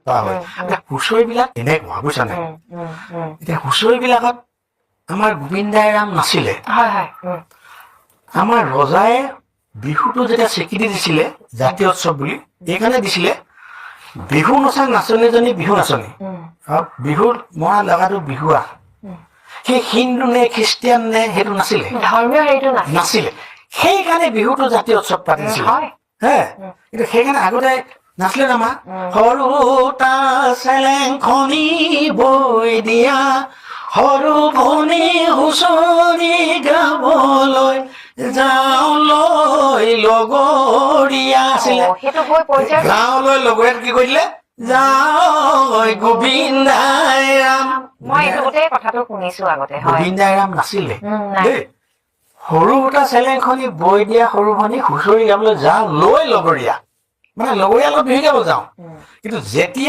কৰা হয় এতিয়া হুঁচৰিবিলাক এনেকুৱা বুজিছা নাই এতিয়া হুঁচৰিবিলাকত আমাৰ গোবিন্দাই ৰাম নাছিলে আমাৰ ৰজাই বিহুটো যেতিয়া স্বীকৃতি দিছিলে জাতীয় উৎসৱ বুলি এইকাৰণে দিছিলে বিহু নচা নাচনীজনী বিহু নাচনী আৰু বিহুত মৰা লগাটো বিহুৱা সেই হিন্দু নে খ্ৰীষ্টিয়ান নে সেইটো নাছিলে ধৰ্মীয় হেৰিটো নাছিলে সেইকাৰণে বিহুটো জাতীয় উৎসৱ পাতিছিলে হে কিন্তু সেইকাৰণে আগতে নাছিলে নামা সৰু তা চেলেংখনি বৈ দিয়া সৰু ভনী হুঁচৰি গাবলৈ যাওঁলৈ লগৰীয়া আছিলে গাঁৱলৈ লগৰীয়াত কি কৰিলে যাওঁ গোবিন্দাই ৰাম মই এইটো গোটেই কথাটো শুনিছো আগতে গোবিন্দাই ৰাম নাছিলে দেই সৰু এটা চেলেংখনি বৈ দিয়া সৰু ভনী হুঁচৰি গাবলৈ যাওঁ লৈ লগৰীয়া মানে লগৰীয়া লগত বিহু গাব যাওঁ কিন্তু যেতিয়া